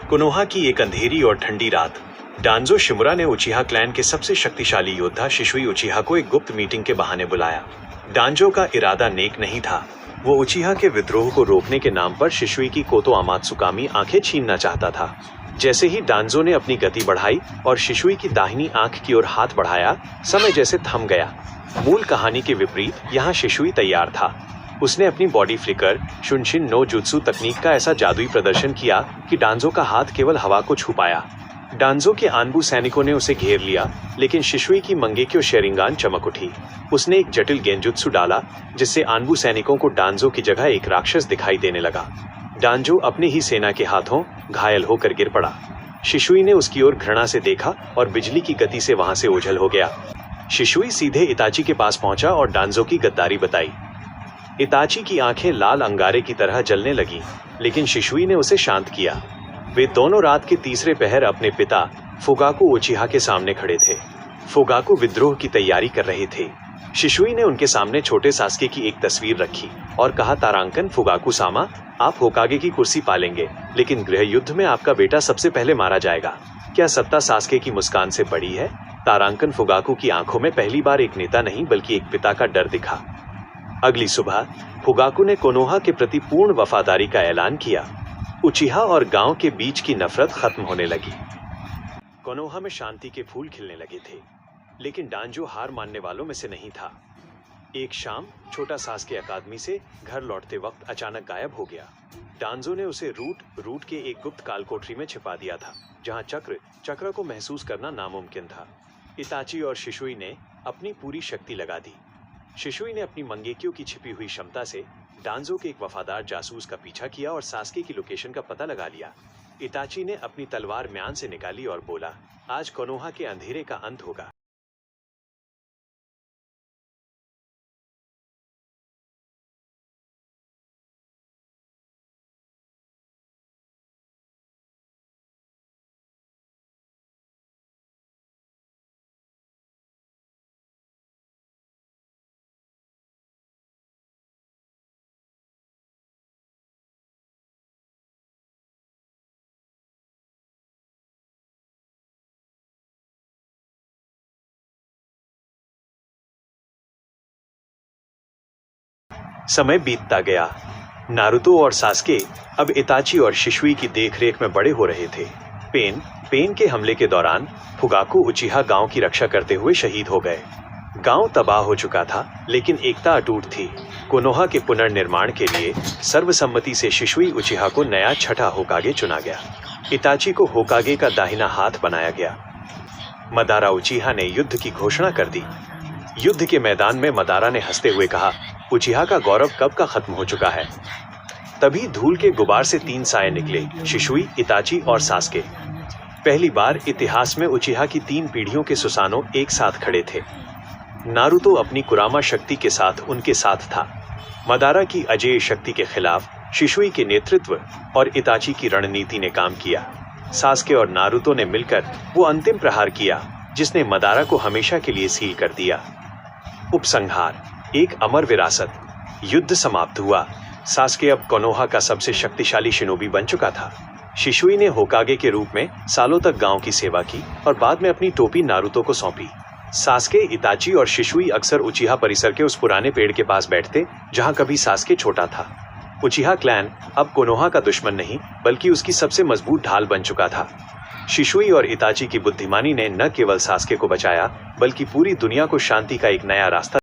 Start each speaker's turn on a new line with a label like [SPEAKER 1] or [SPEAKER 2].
[SPEAKER 1] Konoha की एक अंधेरी और ठंडी रात, डांजो शिमुरा ने उचिहा क्लैन के सबसे शक्तिशाली योद्धा शिशुई उचिहा को एक गुप्त मीटिंग के बहाने बुलाया। डांजो का इरादा नेक नहीं था। वो उचिहा के विद्रोह को रोकने के नाम पर शिशुई की कोतो अमात्सुकामी आंखें छीनना चाहता था। जैसे ही डांजो ने अपनी गति बढ़ाई और शिशुई की दाहिनी आंख की ओर हाथ बढ़ाया, समय जैसे थम गया। मूल कहानी के विपरीत यहाँ शिशुई तैयार था। उसने अपनी बॉडी फ्लिकर शुनशिन नो जुत्सु तकनीक का ऐसा जादुई प्रदर्शन किया कि डांजो का हाथ केवल हवा को छू पाया। डांजो के आनबू सैनिकों ने उसे घेर लिया, लेकिन शिशुई की मंगेक्यो शेरिंगान चमक उठी। उसने एक जटिल गेंजुत्सु डाला, जिससे आनबू सैनिकों को डांजो की जगह एक राक्षस दिखाई देने लगा। डांजो अपने ही सेना के हाथों घायल होकर गिर पड़ा। शिशुई ने उसकी ओर घृणा से देखा और बिजली की गति से वहां से ओझल हो गया। शिशुई सीधे इताची के पास पहुंचा और डांजो की गद्दारी बताई। इताची की आंखें लाल अंगारे की तरह जलने लगीं, लेकिन शिशुई ने उसे शांत किया। वे दोनों रात के तीसरे पहर अपने पिता फुगाकू उचिहा के सामने खड़े थे। फुगाकू विद्रोह की तैयारी कर रहे थे। शिशुई ने उनके सामने छोटे सास्के की एक तस्वीर रखी और कहा, तारांकन फुगाकू सामा, आप होकागे की कुर्सी पालेंगे, लेकिन गृह युद्ध में आपका बेटा सबसे पहले मारा जाएगा। क्या सत्ता सास्के की मुस्कान से बड़ी है? तारांकन फुगाकू की आंखों में पहली बार एक नेता नहीं बल्कि एक पिता का डर दिखा। अगली सुबह फुगाकू ने कोनोहा के प्रति पूर्ण वफादारी का ऐलान किया। उचिहा और गांव के बीच की नफरत खत्म होने लगी। कोनोहा में शांति के फूल खिलने लगे थे, लेकिन डांजो हार मानने वालों में से नहीं था। एक शाम छोटा सास्के अकादमी से घर लौटते वक्त अचानक गायब हो गया। डांजो ने उसे रूट के एक गुप्त कालकोठरी में छिपा दिया था, जहां चक्र को महसूस करना नामुमकिन था। इताची और शिशुई ने अपनी पूरी शक्ति लगा दी। शिशुई ने अपनी मंगेक्यो की छिपी हुई क्षमता से डांजो के एक वफादार जासूस का पीछा किया और सास्के की लोकेशन का पता लगा लिया। इताची ने अपनी तलवार म्यान से निकाली और बोला, आज कोनोहा के अंधेरे का अंत होगा। समय बीतता गया। नारुतो और सास्के अब इताची और शिशुई की देखरेख में बड़े हो रहे थे। पेन के हमले के दौरान फुगाकू उचिहा गांव की रक्षा करते हुए शहीद हो गए। गांव तबाह हो चुका था, लेकिन एकता अटूट थी। कोनोहा के पुनर्निर्माण के लिए सर्वसम्मति से शिशुई उचिहा को नया छठा होकागे चुना गया। इताची को होकागे का दाहिना हाथ बनाया गया। मदारा उचिहा ने युद्ध की घोषणा कर दी। युद्ध के मैदान में मदारा ने हंसते हुए कहा, उचिहा का गौरव कब का खत्म हो चुका है। तभी धूल के गुबार से 3 साए निकले, शिशुई, इताची और सास्के। पहली बार इतिहास में उचिहा की 3 पीढ़ियों के सुसानो एक साथ खड़े थे। नारुतो अपनी कुरामा शक्ति के साथ उनके साथ था। मदारा की अजेय शक्ति के खिलाफ शिशुई के नेतृत्व और इताची की रणनीति ने काम किया। सास्के और नारुतो ने मिलकर वो अंतिम प्रहार किया जिसने मदारा को हमेशा के लिए सील कर दिया। उपसंहार, एक अमर विरासत। युद्ध समाप्त हुआ। सास्के अब कोनोहा का सबसे शक्तिशाली शिनोबी बन चुका था। शिशुई ने होकागे के रूप में सालों तक गांव की सेवा की और बाद में अपनी टोपी नारुतो को सौंपी। सास्के, इताची और शिशुई अक्सर उचिहा परिसर के उस पुराने पेड़ के पास बैठते जहां कभी सास्के छोटा था। उचिहा क्लैन अब कोनोहा का दुश्मन नहीं बल्कि उसकी सबसे मजबूत ढाल बन चुका था। शिशुई और इताची की बुद्धिमानी ने न केवल सास्के को बचाया बल्कि पूरी दुनिया को शांति का एक नया रास्ता